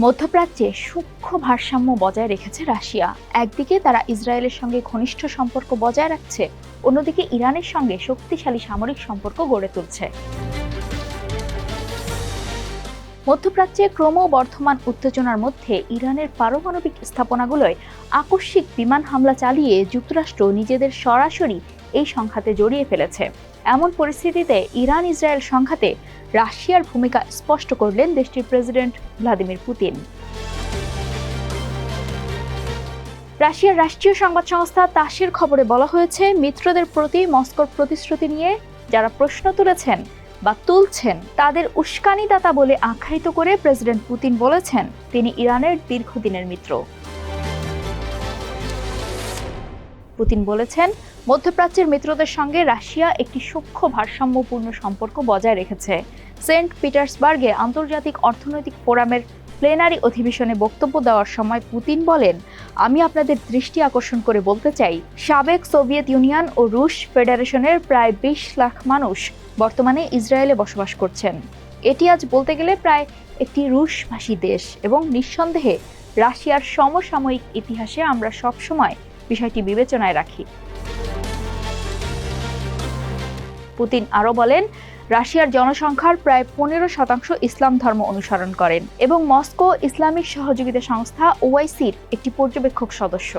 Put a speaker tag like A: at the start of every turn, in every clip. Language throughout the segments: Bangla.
A: মধ্যপ্রাচ্যে সূক্ষ্ম ভারসাম্য বজায় রেখেছে রাশিয়া। একদিকে তারা ইসরায়েলের সঙ্গে ঘনিষ্ঠ সম্পর্ক বজায় রাখছে, অন্যদিকে ইরানের সঙ্গে শক্তিশালী সামরিক সম্পর্ক গড়ে তুলছে। মধ্যপ্রাচ্যে ক্রমবর্ধমান উত্তেজনার মধ্যে ইরানের পারমাণবিক স্থাপনাগুলোয় আকস্মিক বিমান হামলা চালিয়ে যুক্তরাষ্ট্র নিজেদের সরাসরি এই সংঘাতে জড়িয়ে ফেলেছে। এমন পরিস্থিতিতে ইরান ইসরায়েল সংঘাতে রাশিয়ার ভূমিকা স্পষ্ট করলেন দেশটির প্রেসিডেন্ট ভ্লাদিমির পুতিন। রাশিয়ার রাষ্ট্রীয় সংবাদ সংস্থা তাসের খবরে বলা হয়েছে, মিত্রদের প্রতি মস্কোর প্রতিশ্রুতি নিয়ে যারা প্রশ্ন তুলেছেন বা তুলছেন তাদের উস্কানিদাতা বলে আখ্যায়িত করে প্রেসিডেন্ট পুতিন বলেছেন তিনি ইরানের দীর্ঘদিনের মিত্র। পুতিন বলেছেন, মধ্যপ্রাচ্যের মিত্রদের সঙ্গে রাশিয়া একটি সূক্ষ্ম ভারসাম্যপূর্ণ সম্পর্ক বজায় রেখেছে। সেন্ট পিটার্সবার্গে আন্তর্জাতিক অর্থনৈতিক ফোরামের প্লেনারি অধিবেশনে বক্তব্য দেওয়ার সময় পুতিন বলেন, আমি আপনাদের দৃষ্টি আকর্ষণ করে বলতে চাই, সাবেক সোভিয়েত ইউনিয়ন ও রুশ ফেডারেশনের প্রায় 20 লাখ মানুষ বর্তমানে ইসরায়েলে বসবাস করছেন। এটি আজ বলতে গেলে প্রায় একটি রুশভাষী দেশ এবং নিঃসন্দেহে রাশিয়ার সমসাময়িক ইতিহাসে আমরা সবসময় বিষয়টি বিবেচনায় রাখি। পুতিন আরও বলেন, রাশিয়ার জনসংখ্যার প্রায় 15% ইসলাম ধর্ম অনুসরণ করেন এবং মস্কো ইসলামিক সহযোগিতা সংস্থা ওআইসির একটি পর্যবেক্ষক সদস্য।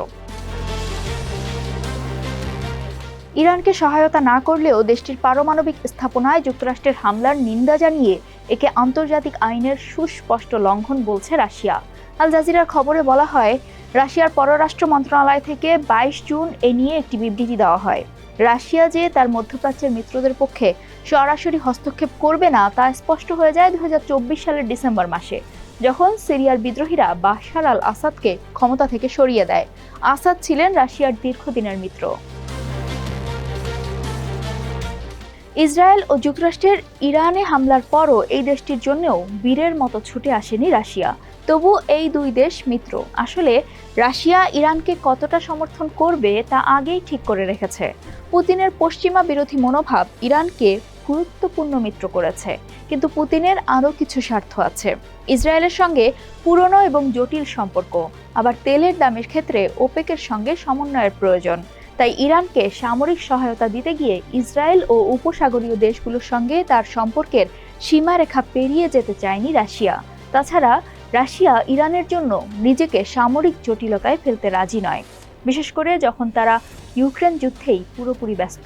A: ইরানকে সহায়তা না করলেও দেশটির পারমাণবিক স্থাপনায় যুক্তরাষ্ট্রের হামলার নিন্দা জানিয়ে একে আন্তর্জাতিক আইনের সুস্পষ্ট লঙ্ঘন বলছে রাশিয়া। আল জাজিরার খবরে বলা হয়, রাশিয়ার পররাষ্ট্র মন্ত্রণালয় থেকে 22 জুন এ নিয়ে একটি বিবৃতি দেওয়া হয়। রাশিয়া যে তার মধ্যপ্রাচ্যের মিত্রদের পক্ষে সরাসরি হস্তক্ষেপ করবে না তা স্পষ্ট হয়ে যায় 2024 সালের ডিসেম্বর মাসে, যখন সিরিয়ার বিদ্রোহীরা বাশার আল আসাদকে ক্ষমতা থেকে সরিয়ে দেয়। আসাদ ছিলেন রাশিয়ার দীর্ঘদিনের মিত্র। ইসরায়েল ও যুক্তরাষ্ট্রের ইরানে হামলার পরও এই দেশটির জন্যও বীরের মতো ছুটে আসেনি রাশিয়া। তবু এই দুই দেশ মিত্র। আসলে রাশিয়া ইরানকে কতটা সমর্থন করবে তা আগেই ঠিক করে রেখেছে। পুতিনের পশ্চিমা বিরোধী মনোভাব ইরানকে গুরুত্বপূর্ণ মিত্র করেছে, কিন্তু পুতিনের আরও কিছু স্বার্থ আছে। ইসরায়েলের সঙ্গে পুরনো এবং জটিল সম্পর্ক, আবার তেলের দামের ক্ষেত্রে ওপেকের সঙ্গে সমন্বয়ের প্রয়োজন। তাই ইরানকে সামরিক সহায়তা দিতে গিয়ে ইসরায়েল ও উপসাগরীয় দেশগুলোর সঙ্গে তার সম্পর্কের সীমারেখা পেরিয়ে যেতে চায়নি রাশিয়া। তাছাড়া রাশিয়া ইরানের জন্য নিজেকে সামরিক জটিলতায় ফেলতে রাজি নয়, বিশেষ করে যখন তারা ইউক্রেন যুদ্ধেই পুরোপুরি ব্যস্ত।